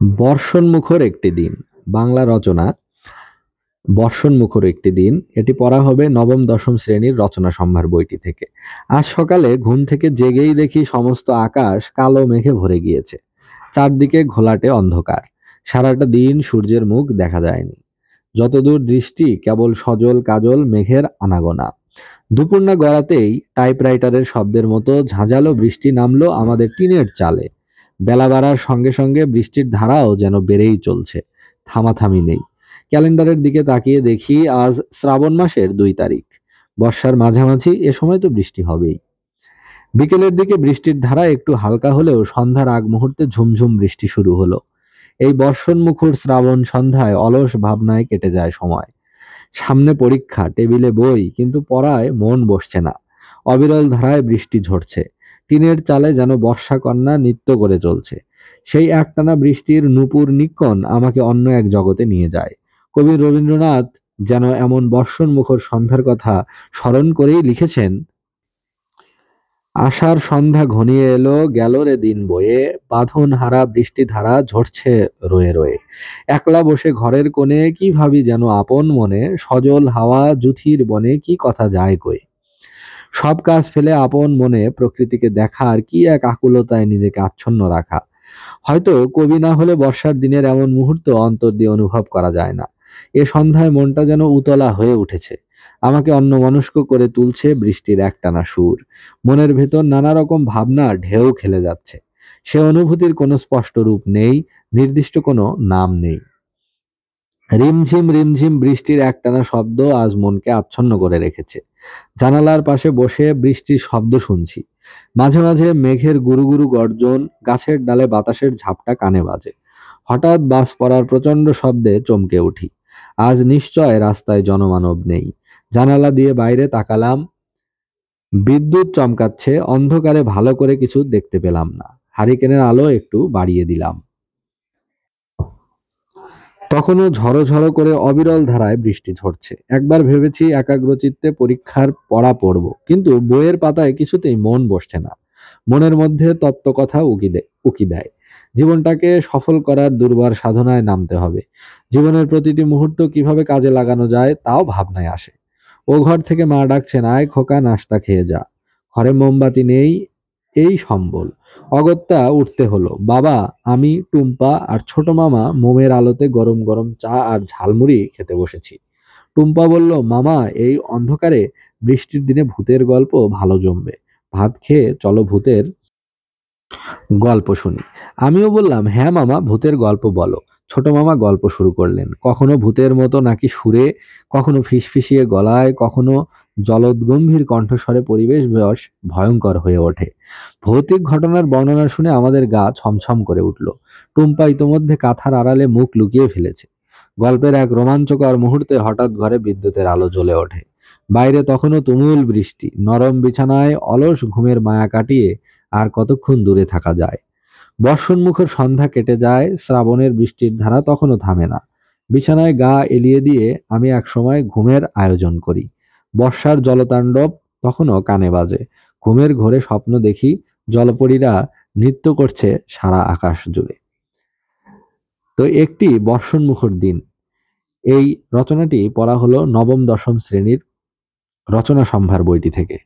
বর্ষণমুখর একটি দিন। বাংলা রচনা বর্ষণমুখর একটি দিন। এটি পড়া হবে নবম দশম শ্রেণীর রচনা সম্ভার বইটি থেকে। আজ সকালে ঘুম থেকে জেগেই দেখি সমস্ত আকাশ কালো মেঘে ভরে গিয়েছে। চারদিকে ঘোলাটে অন্ধকার। সারাটা দিন সূর্যের মুখ দেখা যায়নি। যতদূর দৃষ্টি কেবল সজল কাজল মেঘের আনাগোনা। দুপুর না গড়াতেই টাইপরাইটারের শব্দের মতো ঝাঁঝালো বৃষ্টি নামলো আমাদের টিনের চালে। বেলা বাড়ার সঙ্গে সঙ্গে বৃষ্টির ধারাও যেন বেড়েই চলছে, থামাথামি নেই। ক্যালেন্ডারের দিকে তাকিয়ে দেখি আজ শ্রাবণ মাসের 2 তারিখ। বর্ষার মাঝামাঝি, এ সময় তো বৃষ্টি হবেই। বিকেলের দিকে বৃষ্টির ধারা একটু হালকা হলেও সন্ধ্যার আগ মুহূর্তে ঝুমঝুম বৃষ্টি শুরু হলো। এই বর্ষণমুখর শ্রাবণ সন্ধ্যায় অলস ভাবনায় কেটে যায় সময়। সামনে পরীক্ষা, টেবিলে বই, কিন্তু পড়ায় মন বসছে না। অবিরল ধারায় বৃষ্টি ঝরছে। টিনের চালে যেন বর্ষাকন্যা নৃত্য করে চলছে। সেই একটানা বৃষ্টির নূপুর নিক্কণ আমাকে অন্য এক জগতে নিয়ে যায়। কবি রবীন্দ্রনাথ যেন এমন বর্ষণমুখর সন্ধ্যার কথা স্মরণ করেই লিখেছেন, আষাঢ় সন্ধ্যা ঘনিয়ে এলো, গেল রে দিন বয়ে, বাঁধন হারা বৃষ্টি ধারা ঝরছে রয়ে রয়ে। একলা বসে ঘরের কোণে কি ভাবি যেন আপন মনে, সজল হাওয়া জুথির বনে কি কথা যায় কয়ে। সব কাজ ফেলে আপন মনে প্রকৃতিকে দেখার কি এক আকুলতায় নিজেকে আচ্ছন্ন রাখা। হয়তো কবি না হলে বর্ষার দিনের এমন মুহূর্ত অন্তর দিয়ে অনুভব করা যায় না। এ সন্ধ্যায় মনটা যেন উতলা হয়ে উঠেছে। আমাকে অন্যমনস্ক করে তুলছে বৃষ্টির একটানা সুর। মনের ভেতর নানা রকম ভাবনা ঢেউ খেলে যাচ্ছে। সে অনুভূতির কোনো স্পষ্ট রূপ নেই, নির্দিষ্ট কোনো নাম নেই। রিমঝিম রিমঝিম বৃষ্টির একটানা শব্দ আজ মনকে আচ্ছন্ন করে রেখেছে। জানালার পাশে বসে বৃষ্টির শব্দ শুনছি। মাঝে মাঝে মেঘের গুরু গুরু গর্জন, গাছের ডালে বাতাসের ঝাপটা কানে বাজে। হঠাৎ বাস পড়ার প্রচন্ড শব্দে চমকে উঠি। আজ নিশ্চয় রাস্তায় জনমানব নেই। জানালা দিয়ে বাইরে তাকালাম। বিদ্যুৎ চমকাচ্ছে, অন্ধকারে ভালো করে কিছু দেখতে পেলাম না। হারিকেনের আলো একটু বাড়িয়ে দিলাম। তখনও ঝড়ো ঝড়ো করে অবিরল ধারায় বৃষ্টি ঝরছে। একবার ভেবেছি একাগ্রচিত্তে পরীক্ষার পড়া পড়ব, কিন্তু বইয়ের পাতায় কিছুতেই মন বসছে না। মনের মধ্যে তত্ত্বকথা উকি দেয়। জীবনটাকে সফল করার দুর্বার সাধনায় নামতে হবে। জীবনের প্রতিটি মুহূর্ত কিভাবে কাজে লাগানো যায় তাও ভাবনায় আসে। ও ঘর থেকে মা ডাকছেন, আয় খোকা, নাস্তা খেয়ে যা। ঘরে মোমবাতি নেই, এই সম্বল। অগত্যা উঠতে হলো। বাবা, আমি, টুম্পা আর ছোট মামা মোমের আলোতে গরম গরম চা আর ঝালমুড়ি খেতে বসেছি। টুম্পা বলল, মামা, এই অন্ধকারে বৃষ্টির দিনে ভূতের গল্প ভালো জমবে। ভাত খেয়ে চলো ভূতের গল্প শুনি। আমিও বললাম, হ্যাঁ মামা, ভূতের গল্প বলো। ছোট মামা গল্প শুরু করলেন। কখনো ভূতের মতো নাকি সুরে, কখনো ফিসফিসিয়ে গলায়, কখনো জলদগম্ভীর কণ্ঠস্বরে পরিবেশ বেশ ভয়ঙ্কর হয়ে ওঠে। ভৌতিক ঘটনার বর্ণনা শুনে আমাদের গা ছমছম করে উঠল। টুম্পা ইতোমধ্যে কাঁথার আড়ালে মুখ লুকিয়ে ফেলেছে। গল্পের এক রোমাঞ্চকর মুহূর্তে হঠাৎ ঘরে বিদ্যুতের আলো জ্বলে ওঠে। বাইরে তখনও তুমুল বৃষ্টি। নরম বিছানায় অলস ঘুমের মায়া কাটিয়ে আর কতক্ষণ দূরে থাকা যায়। বর্ষণমুখর সন্ধ্যা কেটে যায়, শ্রাবণের বৃষ্টির ধারা তখনও থামে না। বিছানায় গা এলিয়ে দিয়ে আমি একসময় ঘুমের আয়োজন করি। বর্ষার জলতাণ্ডব তখনও কানে বাজে। ঘুমের ঘোরে স্বপ্ন দেখি জলপরীরা নৃত্য করছে সারা আকাশ জুড়ে। তো একটি বর্ষণমুখর দিন, এই রচনাটি পড়া হলো নবম দশম শ্রেণীর রচনা সম্ভার বইটি থেকে।